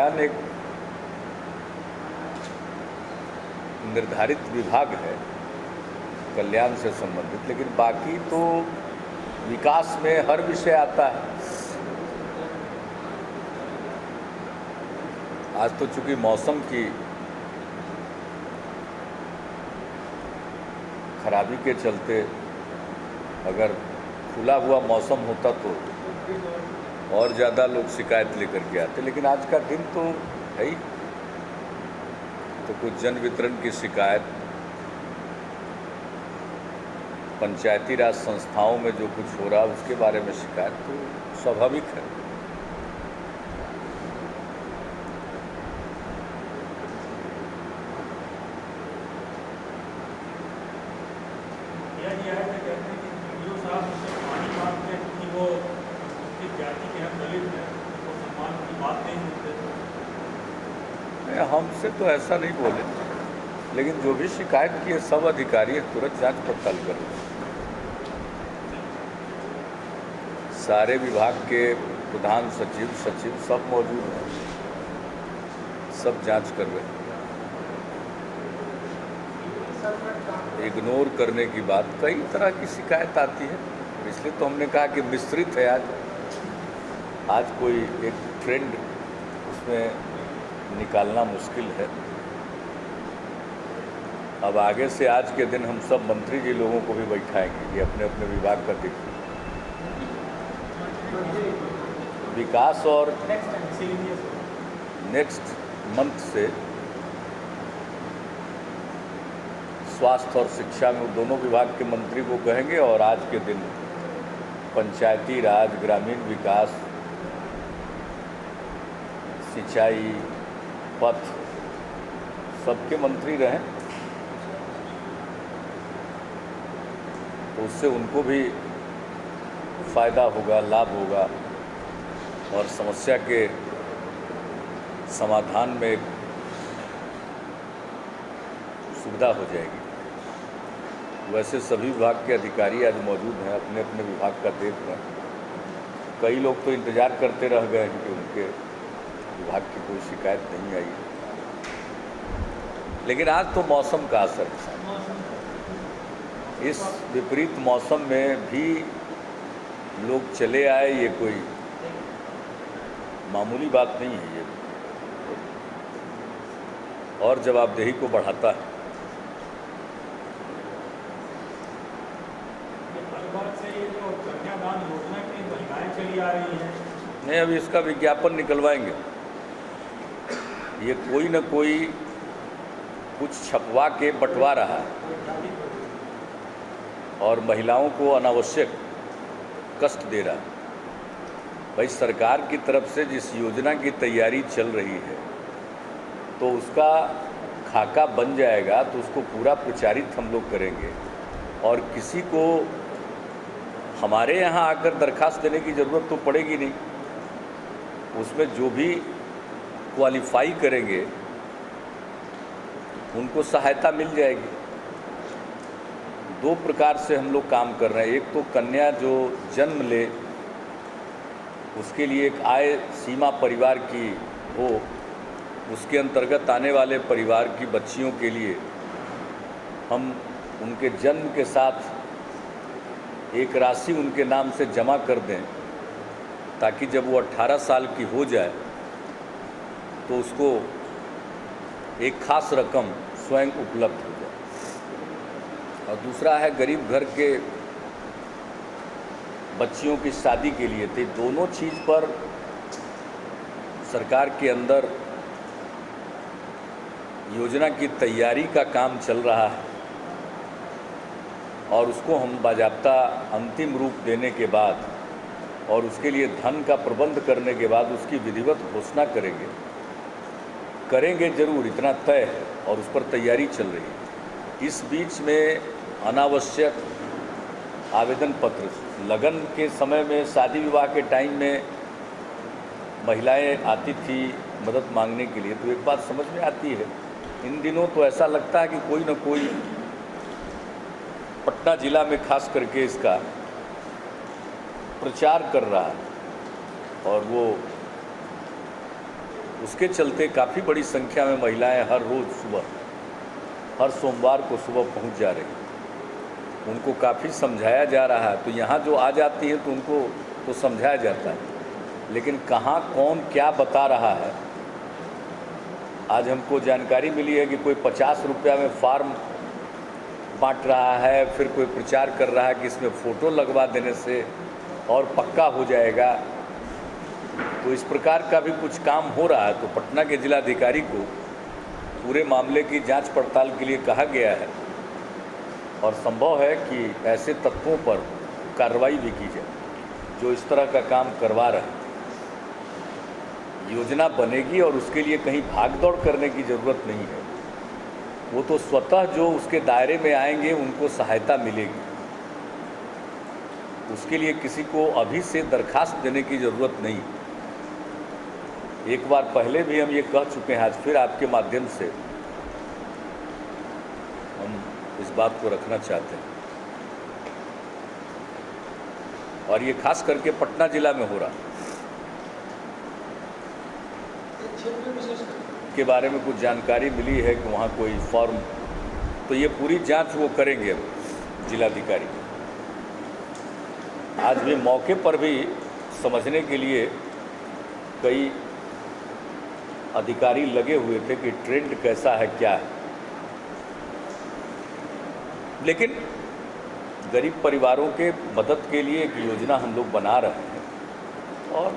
कल्याण एक निर्धारित विभाग है कल्याण से संबंधित, लेकिन बाकी तो विकास में हर विषय आता है। आज तो चूंकि मौसम की खराबी के चलते अगर खुला हुआ मौसम होता तो और ज़्यादा लोग शिकायत लेकर के आते, लेकिन आज का दिन तो है ही। तो कुछ जन वितरण की शिकायत, पंचायती राज संस्थाओं में जो कुछ हो रहा उसके बारे में शिकायत तो स्वाभाविक है। हमसे तो ऐसा नहीं बोले, लेकिन जो भी शिकायत की है सब अधिकारी तुरंत जांच पड़ताल करें। सारे विभाग के प्रधान सचिव सब मौजूद हैं, सब जांच कर रहे हैं। इग्नोर करने की बात, कई तरह की शिकायत आती है, इसलिए तो हमने कहा कि मिश्रित है। आज कोई एक ट्रेंड उसमें निकालना मुश्किल है। अब आगे से आज के दिन हम सब मंत्री जी लोगों को भी बैठाएंगे, ये अपने अपने विभाग का देखिए। विकास और नेक्स्ट मंथ से स्वास्थ्य और शिक्षा में दोनों विभाग के मंत्री को कहेंगे, और आज के दिन पंचायती राज, ग्रामीण विकास, सिंचाई, पथ, सबके मंत्री रहें, तो उससे उनको भी फायदा होगा, लाभ होगा, और समस्या के समाधान में एक सुविधा हो जाएगी। वैसे सभी विभाग के अधिकारी आज मौजूद हैं, अपने अपने विभाग का देख रहे हैं। कई लोग तो इंतज़ार करते रह गए हैं कि उनके विभाग की कोई शिकायत नहीं आई, लेकिन आज तो मौसम का असर है। इस विपरीत मौसम में भी लोग चले आए, ये कोई मामूली बात नहीं है, ये और जवाबदेही को बढ़ाता है। नहीं, अभी इसका विज्ञापन निकलवाएंगे। ये कोई न कोई कुछ छपवा के बंटवा रहा है और महिलाओं को अनावश्यक कष्ट दे रहा है। भाई, सरकार की तरफ से जिस योजना की तैयारी चल रही है तो उसका खाका बन जाएगा, तो उसको पूरा प्रचारित हम लोग करेंगे, और किसी को हमारे यहाँ आकर दरखास्त देने की ज़रूरत तो पड़ेगी नहीं। उसमें जो भी क्वालिफाई करेंगे उनको सहायता मिल जाएगी। दो प्रकार से हम लोग काम कर रहे हैं। एक तो कन्या जो जन्म ले उसके लिए एक आय सीमा परिवार की हो, उसके अंतर्गत आने वाले परिवार की बच्चियों के लिए हम उनके जन्म के साथ एक राशि उनके नाम से जमा कर दें, ताकि जब वो 18 साल की हो जाए तो उसको एक खास रकम स्वयं उपलब्ध हो जाए। और दूसरा है गरीब घर के बच्चियों की शादी के लिए। तो दोनों चीज़ पर सरकार के अंदर योजना की तैयारी का काम चल रहा है, और उसको हम बाज़ाब्ता अंतिम रूप देने के बाद और उसके लिए धन का प्रबंध करने के बाद उसकी विधिवत घोषणा करेंगे जरूर, इतना तय है, और उस पर तैयारी चल रही है। इस बीच में अनावश्यक आवेदन पत्र, लगन के समय में, शादी विवाह के टाइम में महिलाएं आती थी मदद मांगने के लिए, तो एक बात समझ में आती है, इन दिनों तो ऐसा लगता है कि कोई न कोई पटना जिला में खास करके इसका प्रचार कर रहा है, और वो उसके चलते काफ़ी बड़ी संख्या में महिलाएं हर रोज़ सुबह, हर सोमवार को सुबह पहुंच जा रही हैं। उनको काफ़ी समझाया जा रहा है, तो यहाँ जो आ जाती है तो उनको तो समझाया जाता है, लेकिन कहाँ कौन क्या बता रहा है। आज हमको जानकारी मिली है कि कोई 50 रुपया में फार्म बांट रहा है, फिर कोई प्रचार कर रहा है कि इसमें फ़ोटो लगवा देने से और पक्का हो जाएगा। तो इस प्रकार का भी कुछ काम हो रहा है। तो पटना के जिलाधिकारी को पूरे मामले की जांच पड़ताल के लिए कहा गया है और संभव है कि ऐसे तत्वों पर कार्रवाई भी की जाए जो इस तरह का काम करवा रहे हैं। योजना बनेगी और उसके लिए कहीं भाग दौड़ करने की ज़रूरत नहीं है। वो तो स्वतः जो उसके दायरे में आएंगे उनको सहायता मिलेगी। उसके लिए किसी को अभी से दरखास्त देने की ज़रूरत नहीं। एक बार पहले भी हम ये कह चुके हैं, आज फिर आपके माध्यम से हम इस बात को रखना चाहते हैं। और ये खास करके पटना जिला में हो रहा के बारे में कुछ जानकारी मिली है कि वहाँ कोई फॉर्म, तो ये पूरी जांच वो करेंगे जिलाधिकारी। आज भी मौके पर भी समझने के लिए कई अधिकारी लगे हुए थे कि ट्रेंड कैसा है, क्या है। लेकिन गरीब परिवारों के मदद के लिए एक योजना हम लोग बना रहे हैं और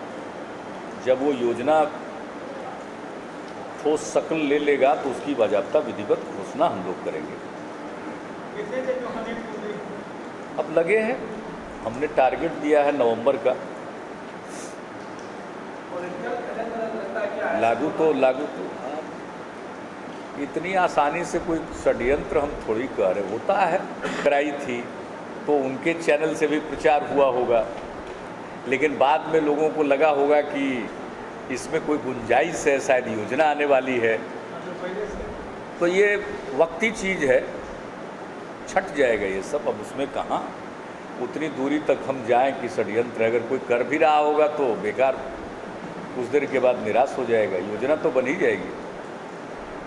जब वो योजना ठोस शक्ल ले लेगा तो उसकी बाज़ाब्ता विधिवत घोषणा हम लोग करेंगे। अब लगे हैं, हमने टारगेट दिया है नवंबर का। लागू तो इतनी आसानी से कोई षड्यंत्र हम थोड़ी कह रहे। होता है, कराई थी तो उनके चैनल से भी प्रचार हुआ होगा, लेकिन बाद में लोगों को लगा होगा कि इसमें कोई गुंजाइश है, शायद योजना आने वाली है, तो ये वक्ती चीज़ है, छट जाएगा ये सब। अब उसमें कहाँ उतनी दूरी तक हम जाएं कि षड्यंत्र, अगर कोई कर भी रहा होगा तो बेकार, कुछ देर के बाद निराश हो जाएगा। योजना तो बन ही जाएगी,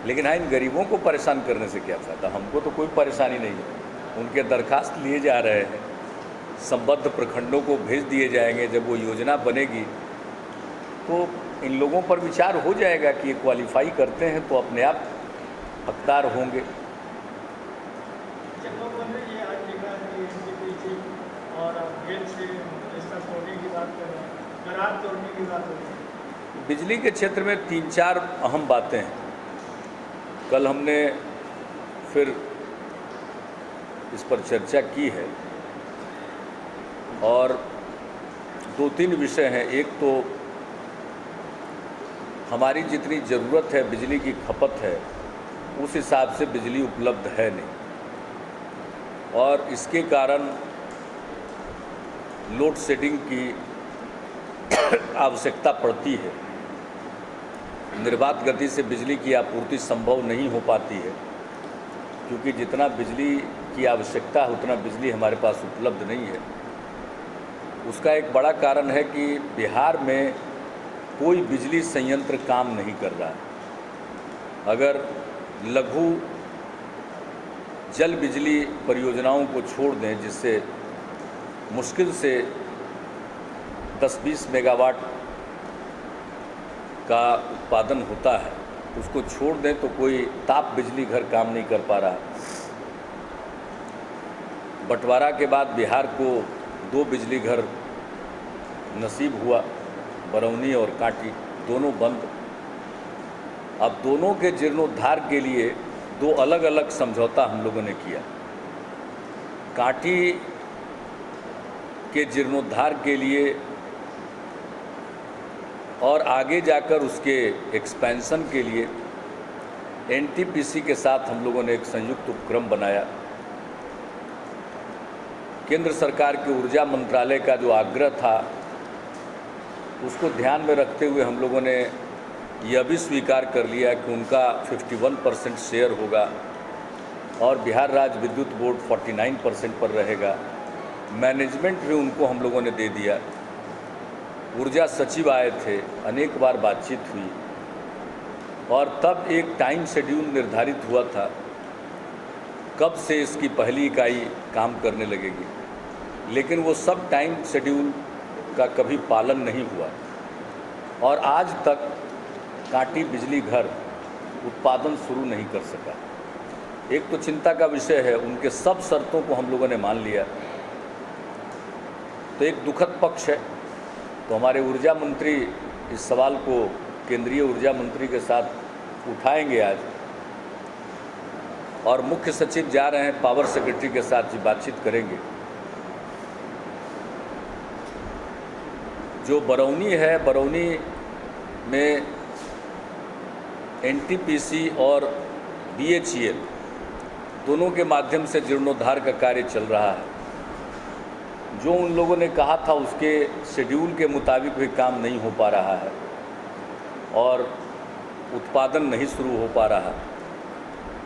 लेकिन हाँ, इन गरीबों को परेशान करने से क्या फ़ायदा। हमको तो कोई परेशानी नहीं है। उनके दरखास्त लिए जा रहे हैं, संबद्ध प्रखंडों को भेज दिए जाएंगे। जब वो योजना बनेगी तो इन लोगों पर विचार हो जाएगा कि ये क्वालिफाई करते हैं तो अपने आप हकदार होंगे। बिजली के क्षेत्र में 3-4 अहम बातें हैं। कल हमने फिर इस पर चर्चा की है और 2-3 विषय हैं। एक तो हमारी जितनी ज़रूरत है बिजली की खपत है, उस हिसाब से बिजली उपलब्ध है नहीं और इसके कारण लोड शेडिंग की आवश्यकता पड़ती है। निर्बाध गति से बिजली की आपूर्ति संभव नहीं हो पाती है, क्योंकि जितना बिजली की आवश्यकता है उतना बिजली हमारे पास उपलब्ध नहीं है। उसका एक बड़ा कारण है कि बिहार में कोई बिजली संयंत्र काम नहीं कर रहा है। अगर लघु जल बिजली परियोजनाओं को छोड़ दें, जिससे मुश्किल से 10-20 मेगावाट का उत्पादन होता है, उसको छोड़ दें तो कोई ताप बिजली घर काम नहीं कर पा रहा। बंटवारा के बाद बिहार को 2 बिजली घर नसीब हुआ, बरौनी और कांटी, दोनों बंद। अब दोनों के जीर्णोद्धार के लिए 2 अलग अलग समझौता हम लोगों ने किया। कांटी के जीर्णोद्धार के लिए और आगे जाकर उसके एक्सपेंशन के लिए एनटीपीसी के साथ हम लोगों ने एक संयुक्त उपक्रम बनाया। केंद्र सरकार के ऊर्जा मंत्रालय का जो आग्रह था, उसको ध्यान में रखते हुए हम लोगों ने यह भी स्वीकार कर लिया कि उनका 51% शेयर होगा और बिहार राज्य विद्युत बोर्ड 49% पर रहेगा। मैनेजमेंट भी उनको हम लोगों ने दे दिया। ऊर्जा सचिव आए थे, अनेक बार बातचीत हुई और तब एक टाइम शेड्यूल निर्धारित हुआ था कब से इसकी पहली इकाई काम करने लगेगी, लेकिन वो सब टाइम शेड्यूल का कभी पालन नहीं हुआ और आज तक कांटी बिजली घर उत्पादन शुरू नहीं कर सका। एक तो चिंता का विषय है, उनके सब शर्तों को हम लोगों ने मान लिया, तो एक दुखद पक्ष है। तो हमारे ऊर्जा मंत्री इस सवाल को केंद्रीय ऊर्जा मंत्री के साथ उठाएंगे आज, और मुख्य सचिव जा रहे हैं पावर सेक्रेटरी के साथ बातचीत करेंगे। जो बरौनी है, बरौनी में एनटीपीसी और बीएचईएल दोनों के माध्यम से जीर्णोद्धार का कार्य चल रहा है। जो उन लोगों ने कहा था उसके शेड्यूल के मुताबिक भी काम नहीं हो पा रहा है और उत्पादन नहीं शुरू हो पा रहा।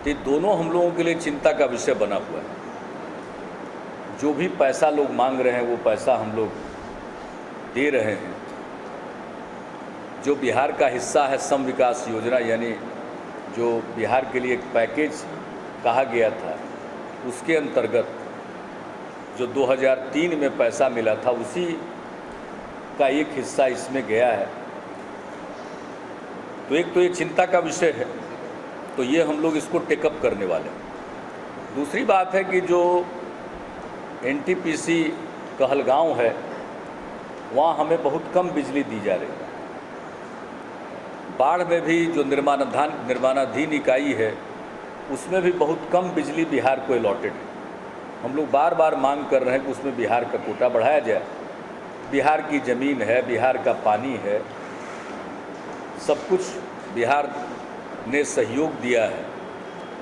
तो ये दोनों हम लोगों के लिए चिंता का विषय बना हुआ है। जो भी पैसा लोग मांग रहे हैं वो पैसा हम लोग दे रहे हैं। जो बिहार का हिस्सा है सम विकास योजना, यानी जो बिहार के लिए एक पैकेज कहा गया था, उसके अंतर्गत जो 2003 में पैसा मिला था उसी का एक हिस्सा इसमें गया है। तो एक तो ये चिंता का विषय है, तो ये हम लोग इसको टेकअप करने वाले हैं। दूसरी बात है कि जो एनटीपीसी कहलगांव है, वहाँ हमें बहुत कम बिजली दी जा रही है। बाढ़ में भी जो निर्माणाधीन इकाई है उसमें भी बहुत कम बिजली बिहार को अलॉटेड है। हम लोग बार बार मांग कर रहे हैं कि उसमें बिहार का कोटा बढ़ाया जाए। बिहार की ज़मीन है, बिहार का पानी है, सब कुछ बिहार ने सहयोग दिया है,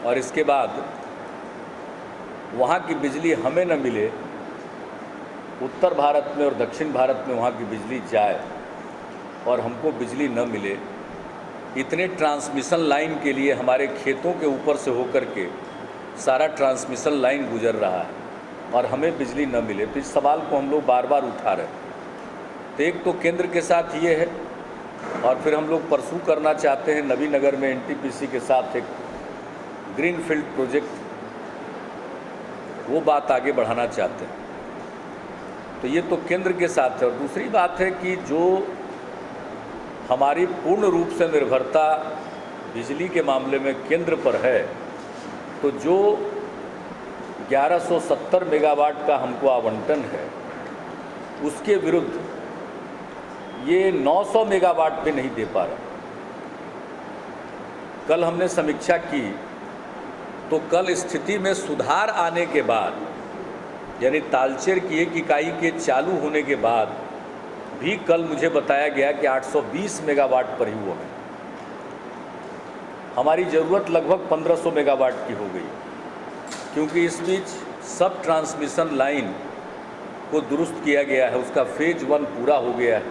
और इसके बाद वहाँ की बिजली हमें न मिले, उत्तर भारत में और दक्षिण भारत में वहाँ की बिजली जाए और हमको बिजली न मिले, इतने ट्रांसमिशन लाइन के लिए हमारे खेतों के ऊपर से होकर के सारा ट्रांसमिशन लाइन गुजर रहा है और हमें बिजली न मिले। तो इस सवाल को हम लोग बार बार उठा रहे हैं। तो एक तो केंद्र के साथ ये है, और फिर हम लोग परसू करना चाहते हैं नवीनगर में एनटीपीसी के साथ एक ग्रीनफील्ड प्रोजेक्ट, वो बात आगे बढ़ाना चाहते हैं। तो ये तो केंद्र के साथ है। और दूसरी बात है कि जो हमारी पूर्ण रूप से निर्भरता बिजली के मामले में केंद्र पर है, तो जो 1170 मेगावाट का हमको आवंटन है, उसके विरुद्ध ये 900 मेगावाट पे नहीं दे पा रहा। कल हमने समीक्षा की, तो कल स्थिति में सुधार आने के बाद, यानी तालचेर की एक इकाई के चालू होने के बाद भी कल मुझे बताया गया कि 820 मेगावाट पर ही हुआ है। हमारी ज़रूरत लगभग 1500 मेगावाट की हो गई, क्योंकि इस बीच सब ट्रांसमिशन लाइन को दुरुस्त किया गया है, उसका फेज 1 पूरा हो गया है।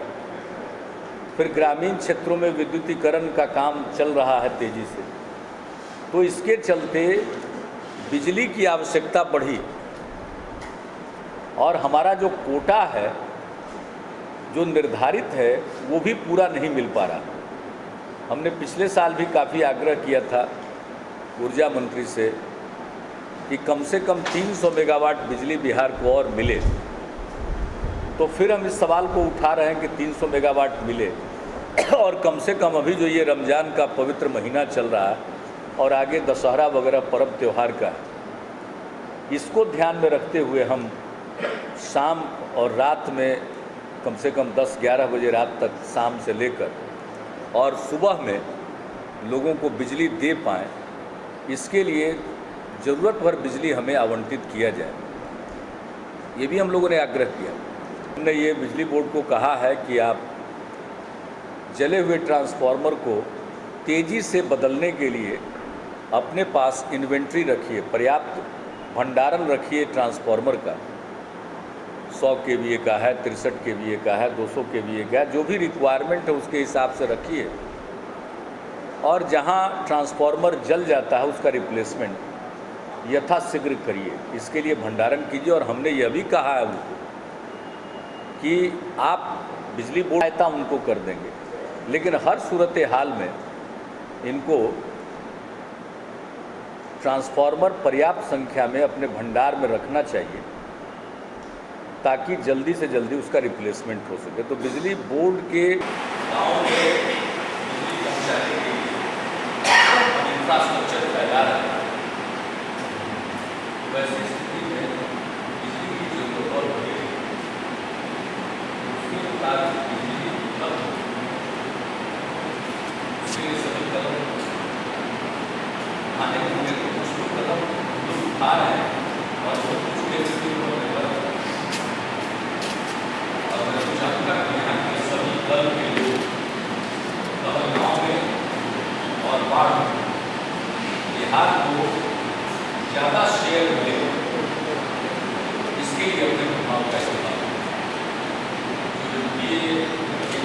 फिर ग्रामीण क्षेत्रों में विद्युतीकरण का काम चल रहा है तेज़ी से। तो इसके चलते बिजली की आवश्यकता बढ़ी, और हमारा जो कोटा है, जो निर्धारित है, वो भी पूरा नहीं मिल पा रहा। हमने पिछले साल भी काफ़ी आग्रह किया था ऊर्जा मंत्री से कि कम से कम 300 मेगावाट बिजली बिहार को और मिले। तो फिर हम इस सवाल को उठा रहे हैं कि 300 मेगावाट मिले, और कम से कम अभी जो ये रमज़ान का पवित्र महीना चल रहा है और आगे दशहरा वगैरह पर्व त्यौहार का, इसको ध्यान में रखते हुए हम शाम और रात में कम से कम 10-11 बजे रात तक, शाम से लेकर और सुबह में लोगों को बिजली दे पाएँ, इसके लिए ज़रूरत भर बिजली हमें आवंटित किया जाए। ये भी हम लोगों ने आग्रह किया। हमने ये बिजली बोर्ड को कहा है कि आप जले हुए ट्रांसफार्मर को तेज़ी से बदलने के लिए अपने पास इन्वेंट्री रखिए, पर्याप्त भंडारण रखिए ट्रांसफार्मर का। 100 केवीए का है, 63 केवीए का है, 200 केवीए का है, जो भी रिक्वायरमेंट है उसके हिसाब से रखिए। और जहां ट्रांसफार्मर जल जाता है उसका रिप्लेसमेंट यथाशीघ्र करिए, इसके लिए भंडारण कीजिए। और हमने यह भी कहा है उनको कि आप बिजली बोर्ड सहायता उनको कर देंगे, लेकिन हर सूरत हाल में इनको ट्रांसफार्मर पर्याप्त संख्या में अपने भंडार में रखना चाहिए ताकि जल्दी से जल्दी उसका रिप्लेसमेंट हो सके। तो बिजली बोर्ड के गाँव में बिजली पहुँचाने के लिए इंफ्रास्ट्रक्चर फैला रहे हैं, वैसी स्थिति में बिजली की जरूरत और बढ़ेगी, उसके मुताबिक बिजली उपलब्ध हो, उसके लिए सभी कदम उठाने होंगे। तो कुछ लोग कदम उठा रहे हैं और वो कुछ स्थिति पर निर्भर है। और मैं तो चाहूँगा कि यहाँ के सभी दल के लोग गाँव में और बाढ़ बिहार को ज़्यादा शेयर मिले, इसके लिए अपने प्रभाव का इस्तेमाल जो ये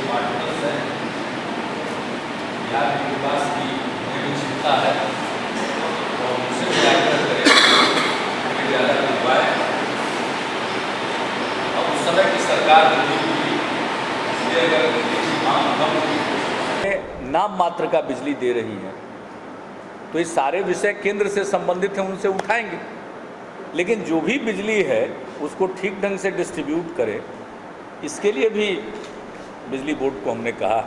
पार्टनर्स हैं, बिहार के विकास की मुझे चिंता है और उनसे जाकर करें ज़्यादा करवाए। अब उस समय की सरकार इसलिए अगर मांग कम नाम मात्र का बिजली दे रही है तो ये सारे विषय केंद्र से संबंधित हैं, उनसे उठाएंगे। लेकिन जो भी बिजली है उसको ठीक ढंग से डिस्ट्रीब्यूट करें, इसके लिए भी बिजली बोर्ड को हमने कहा।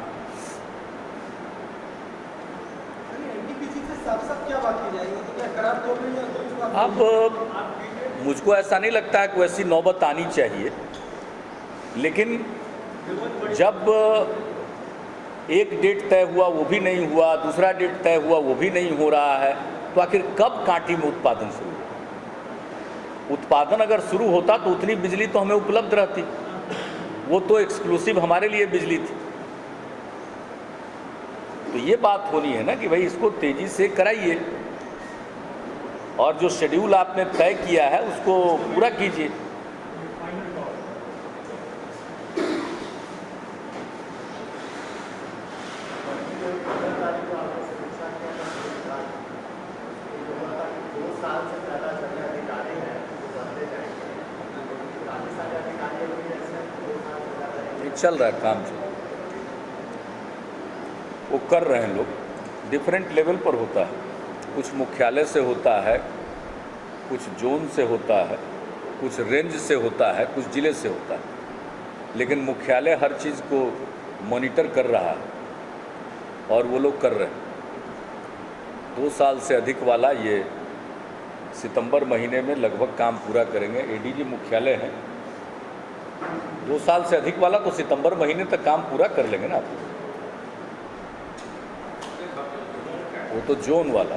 अब मुझको ऐसा नहीं लगता है कि वैसी नौबत आनी चाहिए, लेकिन जब एक डेट तय हुआ वो भी नहीं हुआ, दूसरा डेट तय हुआ वो भी नहीं हो रहा है, तो आखिर कब कांटी में उत्पादन शुरू होगा? उत्पादन अगर शुरू होता तो उतनी बिजली तो हमें उपलब्ध रहती, वो तो एक्सक्लूसिव हमारे लिए बिजली थी। तो ये बात होनी है ना कि भाई इसको तेजी से कराइए और जो शेड्यूल आपने तय किया है उसको पूरा कीजिए। चल रहा है काम, चल वो कर रहे हैं लोग, डिफरेंट लेवल पर होता है, कुछ मुख्यालय से होता है, कुछ जोन से होता है, कुछ रेंज से होता है, कुछ जिले से होता है, लेकिन मुख्यालय हर चीज़ को मॉनिटर कर रहा है और वो लोग कर रहे हैं। 2 साल से अधिक वाला ये सितंबर महीने में लगभग काम पूरा करेंगे। एडीजी मुख्यालय है, 2 साल से अधिक वाला तो सितंबर महीने तक काम पूरा कर लेंगे ना आप। वो तो जोन वाला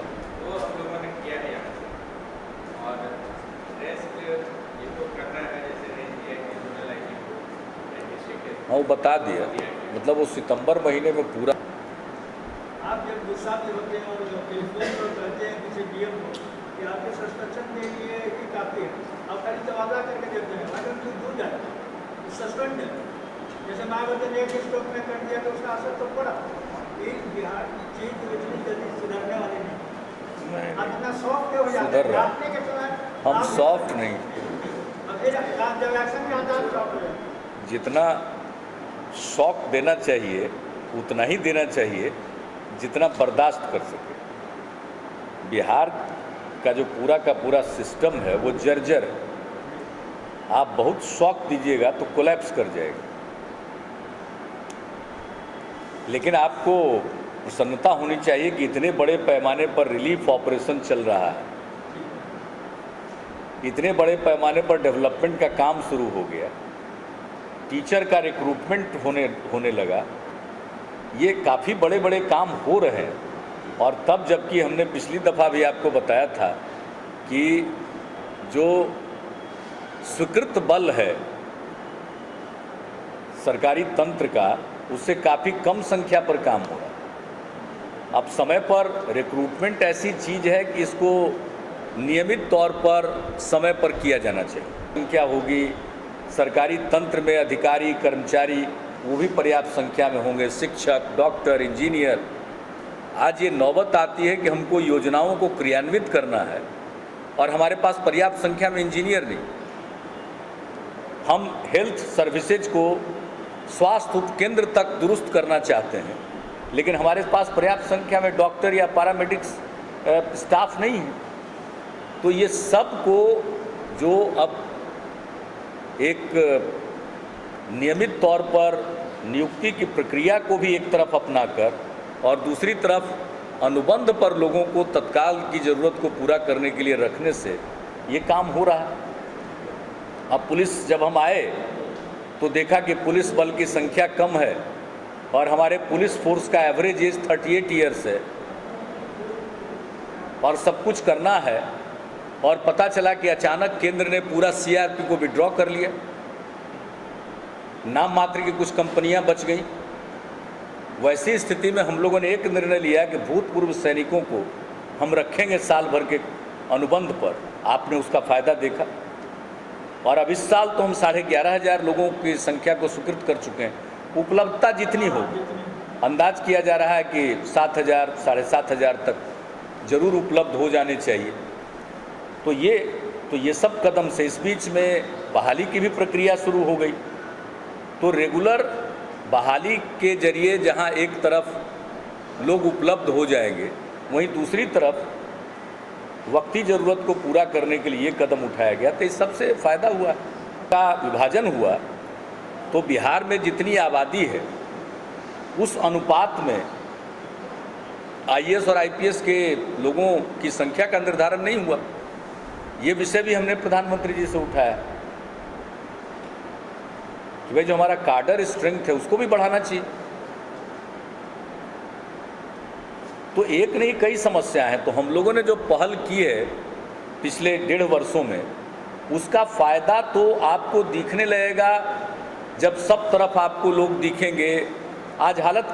हाँ वो बता दिया, मतलब वो सितंबर महीने में पूरा। आप जब गुस्सा में होते हैं और कहते हैं किसी डीएम को कि आपके सस्पेंशन के लिए ही काफ़ी है, आप खाली तबादला करके देते हैं, अगर कुछ दूर जाए सस्पेंड है। जैसे मायावती ने एक स्टॉक में कर दिया तो उसका असर तो पड़ा। एक बिहार चीज इतनी जल्दी सुधरने वाली नहीं। आप इतना सॉफ्ट हो जाते हैं आपने के समय, हम सॉफ्ट नहीं, जब एक्शन में आता है सॉफ्ट हो जाए। जितना शॉक देना चाहिए उतना ही देना चाहिए जितना बर्दाश्त कर सके। बिहार का जो पूरा का पूरा सिस्टम है वो जर्जर है, आप बहुत शॉक दीजिएगा तो कोलैप्स कर जाएगा। लेकिन आपको प्रसन्नता होनी चाहिए कि इतने बड़े पैमाने पर रिलीफ ऑपरेशन चल रहा है, इतने बड़े पैमाने पर डेवलपमेंट का काम शुरू हो गया, टीचर का रिक्रूटमेंट होने लगा, ये काफ़ी बड़े बड़े काम हो रहे हैं। और तब जबकि हमने पिछली दफ़ा भी आपको बताया था कि जो स्वीकृत बल है सरकारी तंत्र का, उससे काफ़ी कम संख्या पर काम हो रहा है। अब समय पर रिक्रूटमेंट ऐसी चीज़ है कि इसको नियमित तौर पर समय पर किया जाना चाहिए। संख्या होगी, सरकारी तंत्र में अधिकारी कर्मचारी वो भी पर्याप्त संख्या में होंगे, शिक्षक, डॉक्टर, इंजीनियर। आज ये नौबत आती है कि हमको योजनाओं को क्रियान्वित करना है और हमारे पास पर्याप्त संख्या में इंजीनियर नहीं। हम हेल्थ सर्विसेज को स्वास्थ्य उपकेंद्र तक दुरुस्त करना चाहते हैं, लेकिन हमारे पास पर्याप्त संख्या में डॉक्टर या पैरामेडिक्स स्टाफ नहीं है। तो ये सब को जो अब एक नियमित तौर पर नियुक्ति की प्रक्रिया को भी एक तरफ अपनाकर और दूसरी तरफ अनुबंध पर लोगों को तत्काल की ज़रूरत को पूरा करने के लिए रखने से ये काम हो रहा है। अब पुलिस जब हम आए तो देखा कि पुलिस बल की संख्या कम है और हमारे पुलिस फोर्स का एवरेज एज 38 ईयर्स है और सब कुछ करना है, और पता चला कि अचानक केंद्र ने पूरा सीआरपी को विड्रॉ कर लिया। नाम मात्र की कुछ कंपनियां बच गईं। वैसी स्थिति में हम लोगों ने एक निर्णय लिया कि भूतपूर्व सैनिकों को हम रखेंगे साल भर के अनुबंध पर। आपने उसका फ़ायदा देखा, और अब इस साल तो हम 11,500 लोगों की संख्या को स्वीकृत कर चुके हैं। उपलब्धता जितनी हो, अंदाज किया जा रहा है कि 7,000 7,500 तक जरूर उपलब्ध हो जाने चाहिए। तो ये सब कदम से इस बीच में बहाली की भी प्रक्रिया शुरू हो गई। तो रेगुलर बहाली के जरिए जहां एक तरफ लोग उपलब्ध हो जाएंगे, वहीं दूसरी तरफ वक्ती ज़रूरत को पूरा करने के लिए ये कदम उठाया गया। तो इस सबसे फ़ायदा हुआ, का विभाजन हुआ। तो बिहार में जितनी आबादी है उस अनुपात में आईएएस और आईपीएस के लोगों की संख्या का निर्धारण नहीं हुआ। ये विषय भी हमने प्रधानमंत्री जी से उठाया कि भाई जो हमारा कार्डर स्ट्रेंथ है उसको भी बढ़ाना चाहिए। तो एक नहीं कई समस्या हैं। तो हम लोगों ने जो पहल की है पिछले 1.5 वर्षों में, उसका फ़ायदा तो आपको दिखने लगेगा जब सब तरफ आपको लोग दिखेंगे। आज हालत